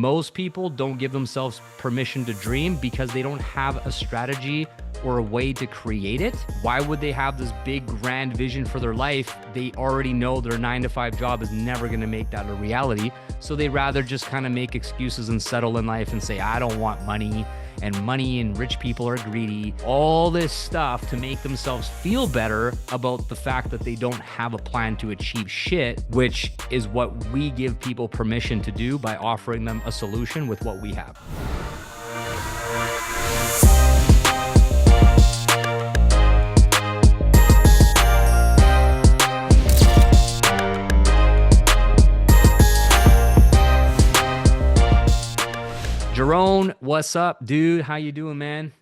Most people don't give themselves permission to dream because they don't have a strategy or a way to create it. Why would they have this big grand vision for their life? They already know their 9-to-5 job is never going to make that a reality. So they rather just kind of make excuses and settle in life and say, I don't want money, and rich people are greedy. All this stuff to make themselves feel better about the fact that they don't have a plan to achieve shit, which is what we give people permission to do by offering them a solution with what we have. Jerome, what's up, dude? How you doing, man?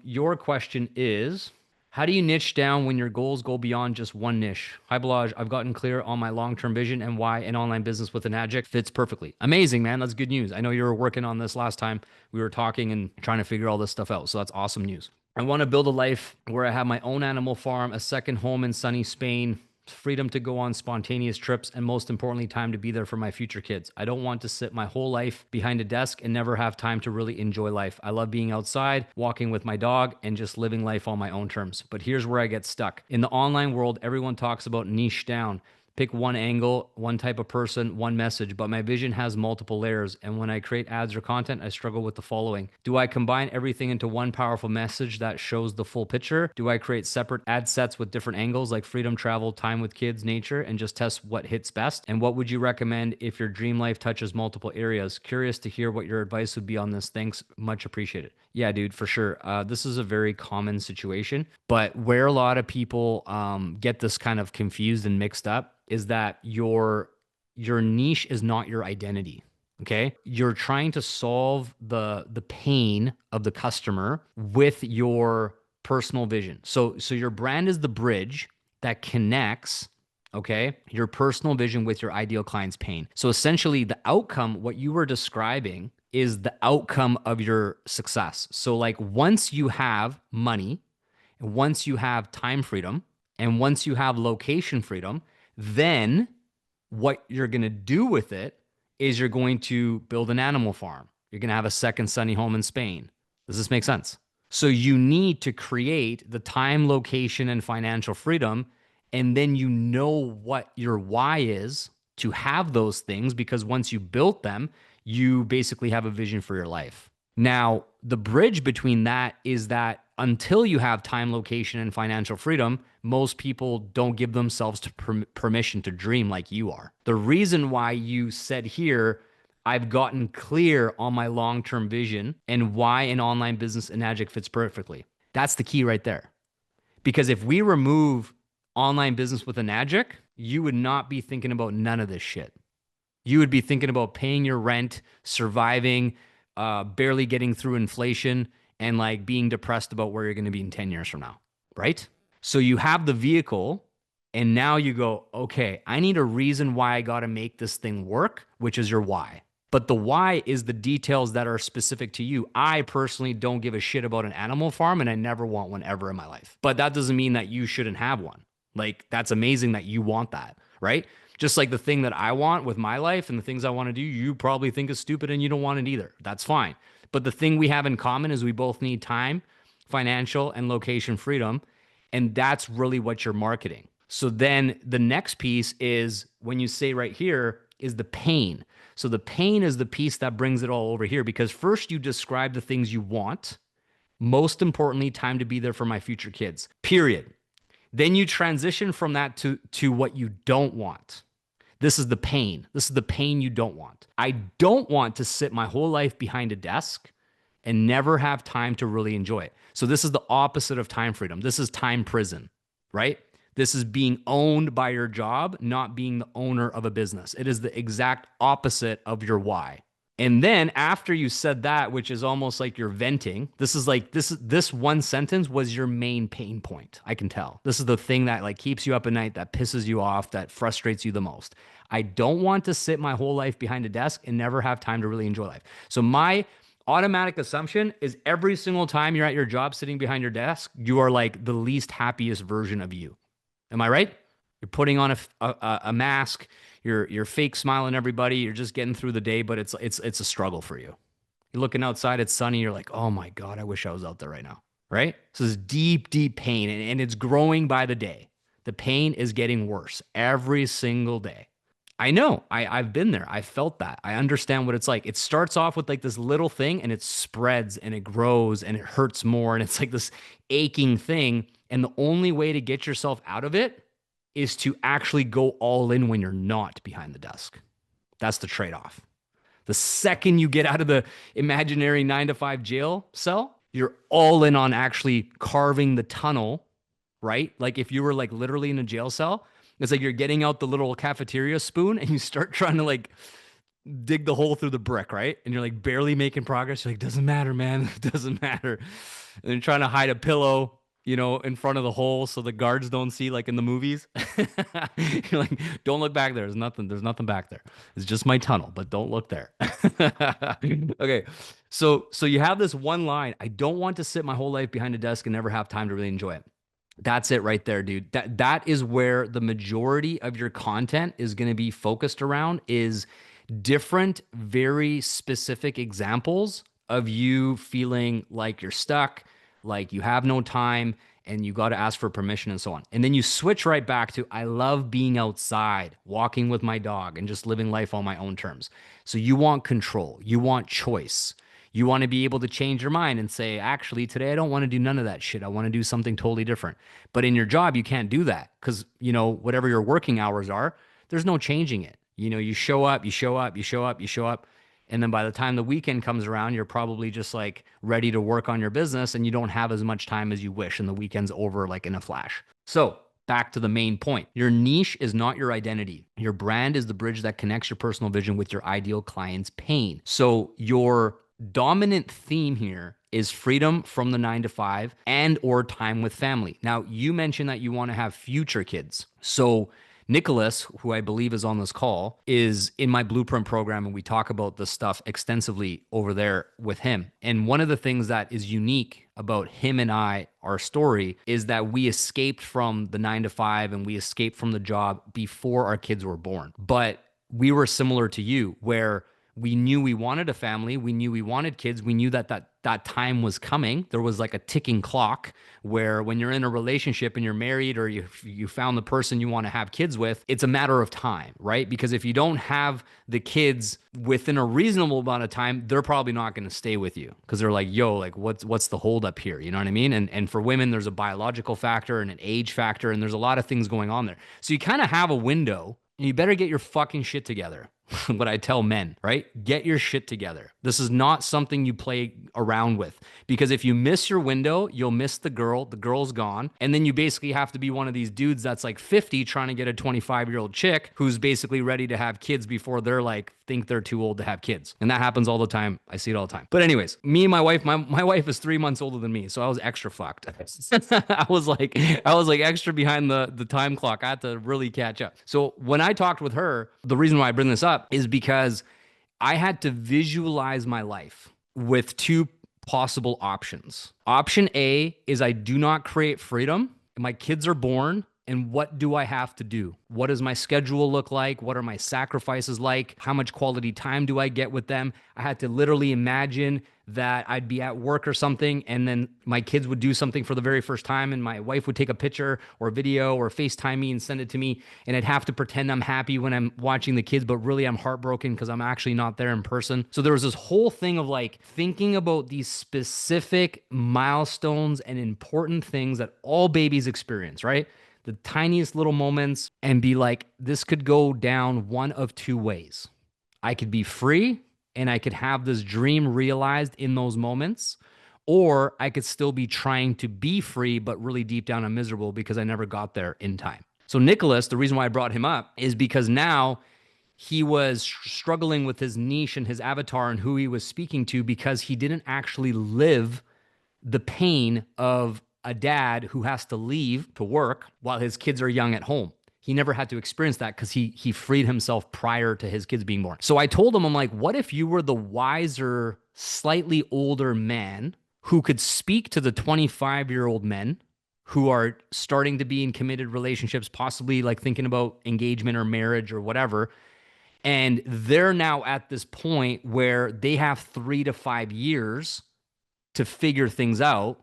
Your question is, how do you niche down when your goals go beyond just one niche? Hi, Balazs. I've gotten clear on my long-term vision and why an online business with an adjunct fits perfectly. Amazing, man. That's good news. I know you were working on this last time we were talking and trying to figure all this stuff out. So that's awesome news. I want to build a life where I have my own animal farm, a second home in sunny Spain, freedom to go on spontaneous trips, and most importantly, time to be there for my future kids. I don't want to sit my whole life behind a desk and never have time to really enjoy life. I love being outside, walking with my dog, and just living life on my own terms. But here's where I get stuck. In the online world, everyone talks about niche down. Pick one angle, one type of person, one message, but my vision has multiple layers. And when I create ads or content, I struggle with the following. Do I combine everything into one powerful message that shows the full picture? Do I create separate ad sets with different angles like freedom, travel, time with kids, nature, and just test what hits best? And what would you recommend if your dream life touches multiple areas? Curious to hear what your advice would be on this. Thanks, much appreciated. Yeah, dude, for sure. This is a very common situation, but where a lot of people get this kind of confused and mixed up is that your niche is not your identity. Okay. You're trying to solve the pain of the customer with your personal vision. So your brand is the bridge that connects, okay, your personal vision with your ideal client's pain. So essentially the outcome, what you were describing, is the outcome of your success. So like once you have money, once you have time freedom, and once you have location freedom, then what you're going to do with it is you're going to build an animal farm. You're going to have a second sunny home in Spain. Does this make sense? So you need to create the time, location, and financial freedom. And then you know what your why is to have those things, because once you built them, you basically have a vision for your life. Now, the bridge between that is that until you have time, location, and financial freedom, most people don't give themselves permission to dream like you are. The reason why you said here, I've gotten clear on my long-term vision and why an online business in adjunct fits perfectly. That's the key right there. Because if we remove online business with an adjunct, you would not be thinking about none of this shit. You would be thinking about paying your rent, surviving, barely getting through inflation, and like being depressed about where you're going to be in 10 years from now, right? So you have the vehicle and now you go, okay, I need a reason why I got to make this thing work, which is your why. But the why is the details that are specific to you. I personally don't give a shit about an animal farm and I never want one ever in my life. But that doesn't mean that you shouldn't have one. Like, that's amazing that you want that, right? Just like the thing that I want with my life and the things I want to do, you probably think is stupid and you don't want it either. That's fine. But the thing we have in common is we both need time, financial, and location freedom. And that's really what you're marketing. So then the next piece is when you say right here is the pain. So the pain is the piece that brings it all over here, because first you describe the things you want. Most importantly, time to be there for my future kids, period. Then you transition from that to what you don't want. This is the pain. This is the pain you don't want. I don't want to sit my whole life behind a desk and never have time to really enjoy it. So this is the opposite of time freedom. This is time prison, right? This is being owned by your job, not being the owner of a business. It is the exact opposite of your why. And then after you said that, which is almost like you're venting, this one sentence was your main pain point. I can tell. This is the thing that like keeps you up at night, that pisses you off, that frustrates you the most. I don't want to sit my whole life behind a desk and never have time to really enjoy life. So my automatic assumption is every single time you're at your job sitting behind your desk, you are like the least happiest version of you. Am I right? You're putting on a mask. You're fake smiling at everybody. You're just getting through the day, but it's a struggle for you. You're looking outside, it's sunny. You're like, oh my God, I wish I was out there right now. Right? So this deep, deep pain, and it's growing by the day. The pain is getting worse every single day. I know. I've been there. I felt that. I understand what it's like. It starts off with like this little thing and it spreads and it grows and it hurts more. And it's like this aching thing. And the only way to get yourself out of it is to actually go all in when you're not behind the desk. That's the trade off. The second you get out of the imaginary 9 to 5 jail cell, you're all in on actually carving the tunnel, right? Like if you were like literally in a jail cell, it's like you're getting out the little cafeteria spoon and you start trying to like dig the hole through the brick, right? And you're like barely making progress. You're like, doesn't matter, man. It doesn't matter. And you're trying to hide a pillow, in front of the hole so the guards don't see like in the movies. You're like, don't look back there. There's nothing back there. It's just my tunnel, but don't look there. Okay. So you have this one line. I don't want to sit my whole life behind a desk and never have time to really enjoy it. That's it right there, dude. That is where the majority of your content is going to be focused around, is different, very specific examples of you feeling like you're stuck, like you have no time, and you got to ask for permission and so on. And then you switch right back to, I love being outside, walking with my dog, and just living life on my own terms. So you want control, you want choice. You want to be able to change your mind and say, actually, today I don't want to do none of that shit. I want to do something totally different. But in your job, you can't do that because, whatever your working hours are, there's no changing it. You show up, you show up, you show up, you show up. And then by the time the weekend comes around, you're probably just like ready to work on your business and you don't have as much time as you wish. And the weekend's over like in a flash. So back to the main point. Your niche is not your identity. Your brand is the bridge that connects your personal vision with your ideal client's pain. So your dominant theme here is freedom from the 9 to 5 and or time with family. Now, you mentioned that you want to have future kids. So Nicholas, who I believe is on this call, is in my blueprint program, and we talk about this stuff extensively over there with him. And one of the things that is unique about him and our story, is that we escaped from the 9 to 5 and we escaped from the job before our kids were born. But we were similar to you, where we knew we wanted a family. We knew we wanted kids. We knew that time was coming. There was like a ticking clock where when you're in a relationship and you're married, or you found the person you want to have kids with, it's a matter of time, right? Because if you don't have the kids within a reasonable amount of time, they're probably not going to stay with you because they're like, yo, like what's the hold up here? You know what I mean? And for women, there's a biological factor and an age factor, and there's a lot of things going on there. So you kind of have a window, and you better get your fucking shit together. What I tell men, right? Get your shit together. This is not something you play around with, because if you miss your window, you'll miss the girl's gone. And then you basically have to be one of these dudes that's like 50 trying to get a 25-year-old chick who's basically ready to have kids before they're like, think they're too old to have kids. And that happens all the time. I see it all the time. But anyways, me and my wife, my wife is 3 months older than me. So I was extra fucked. I was like extra behind the time clock. I had to really catch up. So when I talked with her, the reason why I bring this up is because I had to visualize my life with two possible options. Option A is I do not create freedom, and my kids are born, and what do I have to do? What does my schedule look like? What are my sacrifices like? How much quality time do I get with them? I had to literally imagine that I'd be at work or something, and then my kids would do something for the very first time, and my wife would take a picture or a video or FaceTime me and send it to me, and I'd have to pretend I'm happy when I'm watching the kids, but really I'm heartbroken because I'm actually not there in person. So there was this whole thing of like thinking about these specific milestones and important things that all babies experience, right? The tiniest little moments, and be like, this could go down one of two ways. I could be free and I could have this dream realized in those moments, or I could still be trying to be free, but really deep down I'm miserable because I never got there in time. So Nicholas, the reason why I brought him up is because now he was struggling with his niche and his avatar and who he was speaking to, because he didn't actually live the pain of a dad who has to leave to work while his kids are young at home. He never had to experience that because he freed himself prior to his kids being born. So I told him, I'm like, what if you were the wiser, slightly older man who could speak to the 25-year-old men who are starting to be in committed relationships, possibly like thinking about engagement or marriage or whatever. And they're now at this point where they have 3 to 5 years to figure things out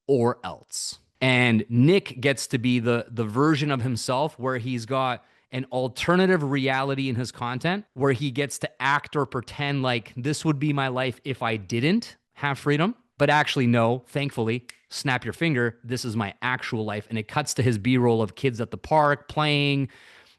or else. And Nick gets to be the version of himself where he's got an alternative reality in his content where he gets to act or pretend like this would be my life if I didn't have freedom. But actually, no, thankfully, snap your finger, this is my actual life. And it cuts to his B-roll of kids at the park playing.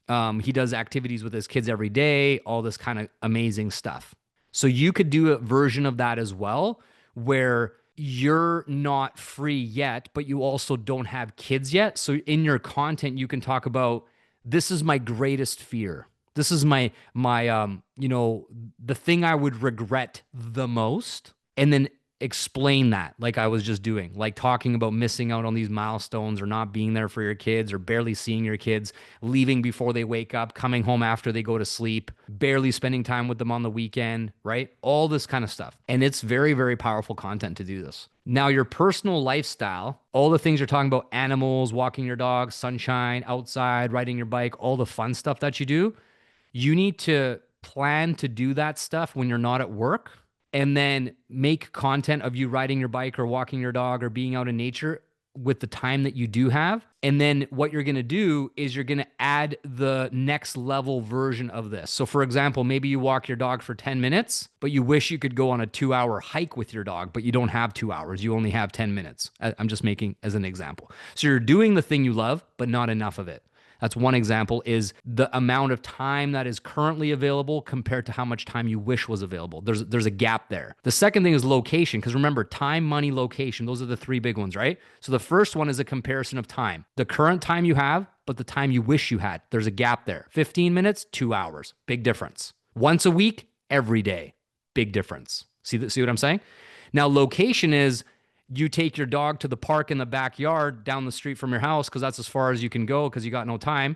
He does activities with his kids every day, all this kind of amazing stuff. So you could do a version of that as well, where you're not free yet, but you also don't have kids yet. So in your content, you can talk about, this is my greatest fear. This is my the thing I would regret the most. And then explain that, like I was just doing, like talking about missing out on these milestones or not being there for your kids or barely seeing your kids, leaving before they wake up, coming home after they go to sleep, barely spending time with them on the weekend, right? All this kind of stuff. And it's very, very powerful content to do this. Now, your personal lifestyle, all the things you're talking about, animals, walking your dog, sunshine, outside, riding your bike, all the fun stuff that you do, you need to plan to do that stuff when you're not at work, and then make content of you riding your bike or walking your dog or being out in nature with the time that you do have. And then what you're going to do is you're going to add the next level version of this. So for example, maybe you walk your dog for 10 minutes, but you wish you could go on a 2-hour hike with your dog, but you don't have 2 hours. You only have 10 minutes. I'm just making as an example. So you're doing the thing you love, but not enough of it. That's one example, is the amount of time that is currently available compared to how much time you wish was available. There's a gap there. The second thing is location, because remember, time, money, location, those are the three big ones, right? So the first one is a comparison of time. The current time you have, but the time you wish you had. There's a gap there. 15 minutes, 2 hours. Big difference. Once a week, every day. Big difference. See what I'm saying? Now, location is, you take your dog to the park in the backyard down the street from your house because that's as far as you can go because you got no time.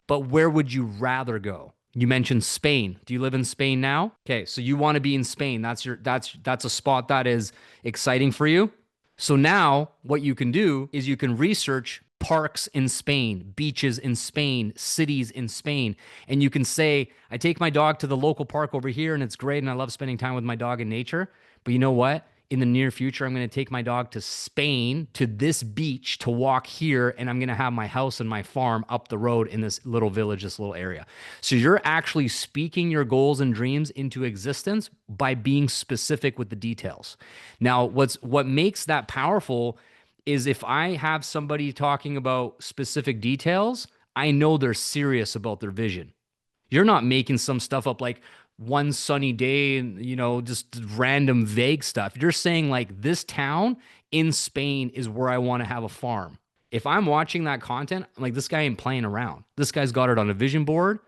But where would you rather go? You mentioned Spain. Do you live in Spain now? Okay, so you want to be in Spain. That's a spot that is exciting for you. So now what you can do is you can research parks in Spain, beaches in Spain, cities in Spain. And you can say, I take my dog to the local park over here and it's great and I love spending time with my dog in nature. But you know what? In the near future, I'm going to take my dog to Spain, to this beach, to walk here, and I'm going to have my house and my farm up the road in this little village, this little area. So you're actually speaking your goals and dreams into existence by being specific with the details. Now, what makes that powerful is if I have somebody talking about specific details, I know they're serious about their vision. You're not making some stuff up like, one sunny day and, just random vague stuff. You're saying like, this town in Spain is where I want to have a farm. If I'm watching that content, I'm like, this guy ain't playing around. This guy's got it on a vision board.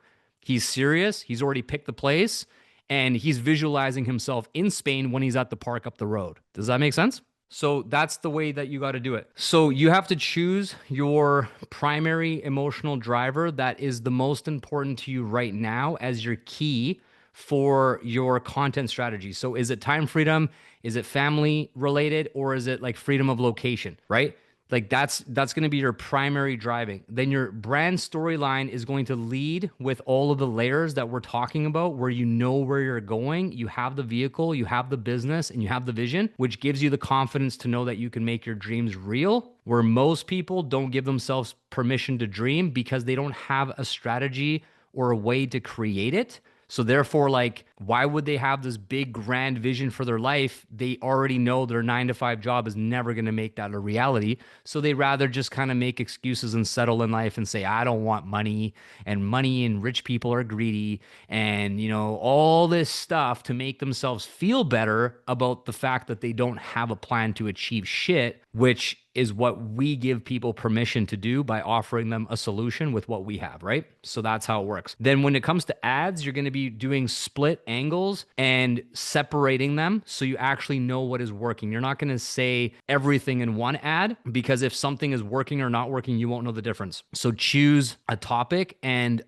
He's serious. He's already picked the place and he's visualizing himself in Spain when he's at the park up the road. Does that make sense? So that's the way that you got to do it. So you have to choose your primary emotional driver that is the most important to you right now as your key for your content strategy. So is it time freedom? Is it family related? Or is it like freedom of location, right? Like that's going to be your primary driving. Then your brand storyline is going to lead with all of the layers that we're talking about, where you know where you're going, you have the vehicle, you have the business, and you have the vision, which gives you the confidence to know that you can make your dreams real, where most people don't give themselves permission to dream because they don't have a strategy or a way to create it. So therefore, like, why would they have this big grand vision for their life? They already know their 9-to-5 job is never going to make that a reality. So they rather just kind of make excuses and settle in life and say, I don't want money and rich people are greedy and, all this stuff to make themselves feel better about the fact that they don't have a plan to achieve shit, which is what we give people permission to do by offering them a solution with what we have, right? So that's how it works. Then when it comes to ads, you're going to be doing split angles and separating them so you actually know what is working. You're not going to say everything in one ad because if something is working or not working, you won't know the difference. So choose a topic and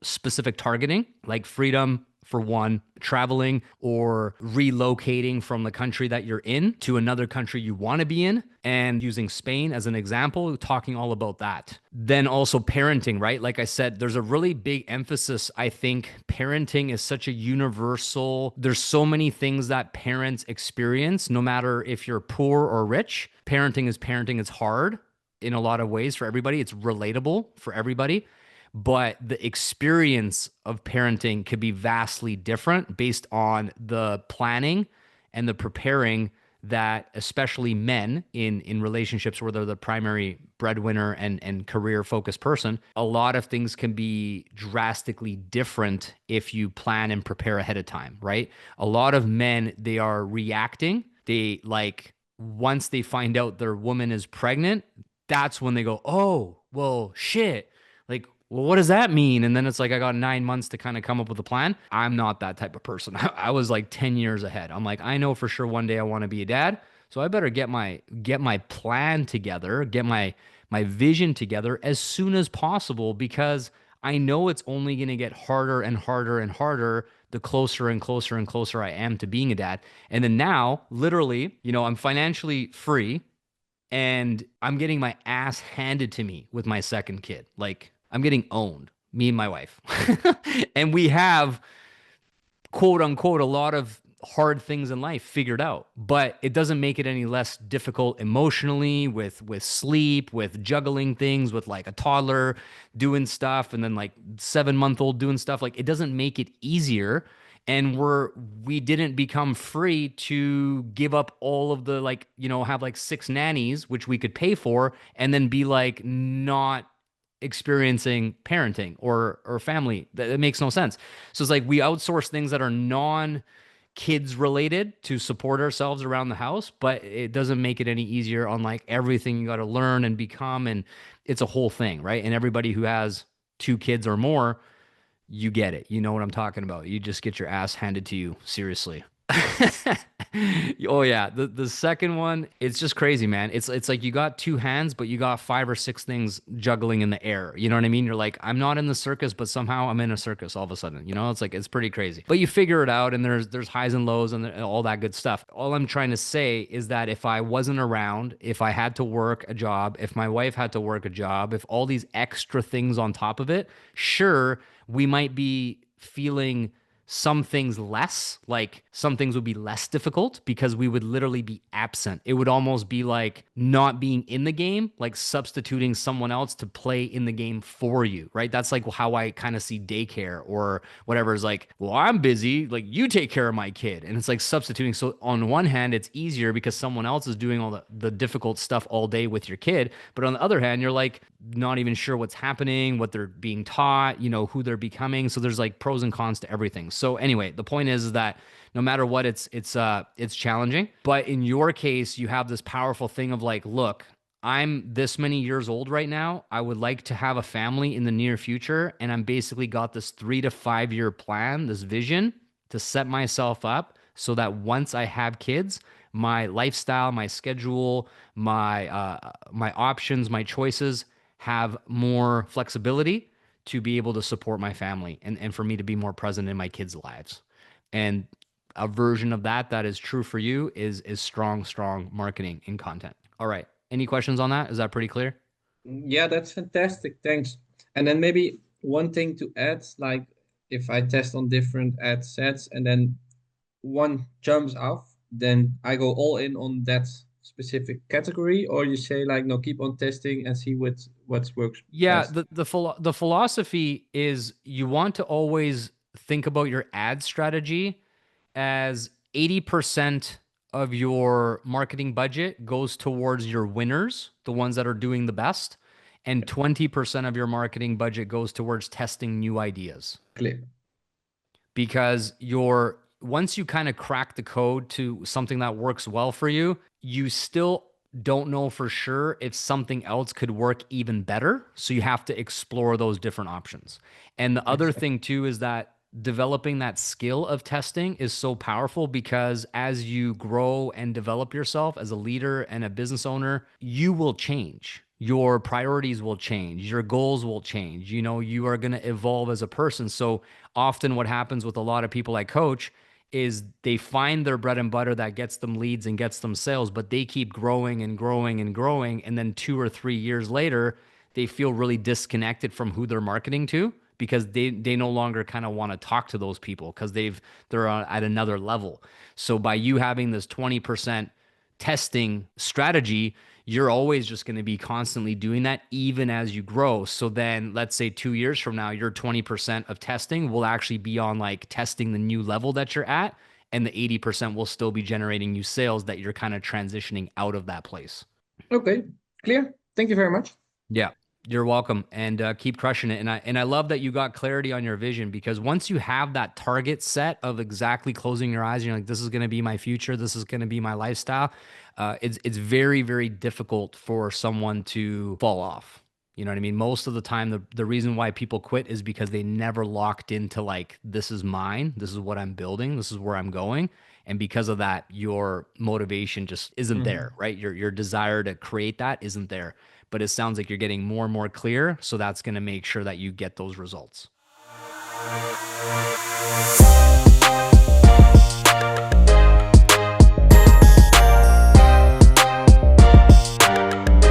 specific targeting like freedom, for one, traveling or relocating from the country that you're in to another country you want to be in, and using Spain as an example, talking all about that. Then also parenting, right? Like I said, there's a really big emphasis. I think parenting is such a universal, there's so many things that parents experience, no matter if you're poor or rich. Parenting is parenting. It's hard in a lot of ways for everybody. It's relatable for everybody, but the experience of parenting could be vastly different based on the planning and the preparing that especially men in relationships where they're the primary breadwinner and career focused person, a lot of things can be drastically different if you plan and prepare ahead of time, right? A lot of men, they are reacting. They like, once they find out their woman is pregnant, that's when they go, oh, well, shit. Like, well, what does that mean? And then it's like, I got 9 months to kind of come up with a plan. I'm not that type of person. I was like 10 years ahead. I'm like, I know for sure one day I want to be a dad. So I better get my plan together, get my vision together as soon as possible, because I know it's only going to get harder and harder and harder the closer and closer and closer I am to being a dad. And then now, literally, I'm financially free and I'm getting my ass handed to me with my second kid. Like, I'm getting owned, me and my wife. And we have, quote unquote, a lot of hard things in life figured out, but it doesn't make it any less difficult emotionally, with sleep, with juggling things, with like a toddler doing stuff and then like 7 month old doing stuff. Like, it doesn't make it easier. And we didn't become free to give up all of the, like, have like 6 nannies which we could pay for and then be like not experiencing parenting or family. That makes no sense. So it's like we outsource things that are non kids related to support ourselves around the house, but it doesn't make it any easier on like everything you got to learn and become. And it's a whole thing, right? And everybody who has 2 kids or more, you get it. You know what I'm talking about. You just get your ass handed to you, seriously. Oh yeah, the second one, it's just crazy, man. It's like you got 2 hands, but you got 5 or 6 things juggling in the air. You know what I mean? You're like, I'm not in the circus, but somehow I'm in a circus all of a sudden. It's like, it's pretty crazy. But you figure it out, and there's highs and lows and all that good stuff. All I'm trying to say is that if I wasn't around, if I had to work a job, if my wife had to work a job, if all these extra things on top of it, sure, we might be feeling some things less, like some things would be less difficult because we would literally be absent. It would almost be like not being in the game, like substituting someone else to play in the game for you, right? That's like how I kind of see daycare or whatever, is like, well, I'm busy, like you take care of my kid. And it's like substituting. So on one hand, it's easier because someone else is doing all the difficult stuff all day with your kid. But on the other hand, you're like not even sure what's happening, what they're being taught, who they're becoming. So there's like pros and cons to everything. So anyway, the point is that no matter what, it's challenging. But in your case, you have this powerful thing of like, look, I'm this many years old right now. I would like to have a family in the near future, and I'm basically got this 3 to 5 year plan, this vision to set myself up so that once I have kids, my lifestyle, my schedule, my options, my choices have more flexibility to be able to support my family and for me to be more present in my kids' lives. And a version of that is true for you is strong marketing and content. All right. Any questions on that? Is that pretty clear? Yeah, that's fantastic. Thanks. And then maybe one thing to add, like if I test on different ad sets and then one jumps off, then I go all in on that specific category, or you say like no, keep on testing and see what works Yeah, best. the philosophy is you want to always think about your ad strategy as 80% of your marketing budget goes towards your winners, the ones that are doing the best, and 20% of your marketing budget goes towards testing new ideas. Clear. Because you're once you kind of crack the code to something that works well for you, you still don't know for sure if something else could work even better. So you have to explore those different options. And the other Exactly. thing too is that developing that skill of testing is so powerful because as you grow and develop yourself as a leader and a business owner, you will change. your priorities will change, your goals will change. You know, you are going to evolve as a person. So often what happens with a lot of people I coach is they find their bread and butter that gets them leads and gets them sales, but they keep growing and growing and growing. And then 2 or 3 years later, they feel really disconnected from who they're marketing to because they no longer kind of want to talk to those people because they're at another level. So by you having this 20% testing strategy, you're always just going to be constantly doing that even as you grow. So then let's say 2 years from now, your 20% of testing will actually be on like testing the new level that you're at. And the 80% will still be generating you sales that you're kind of transitioning out of that place. Okay, clear. Thank you very much. Yeah, you're welcome, and keep crushing it. And I love that you got clarity on your vision because once you have that target set of exactly closing your eyes, and you're like, this is going to be my future, this is going to be my lifestyle. It's very very difficult for someone to fall off. You know what I mean? Most of the time, the reason why people quit is because they never locked into like, this is mine, this is what I'm building, this is where I'm going. And because of that, your motivation just isn't Mhm. there, right? Your desire to create that isn't there, but it sounds like you're getting more and more clear. So that's going to make sure that you get those results.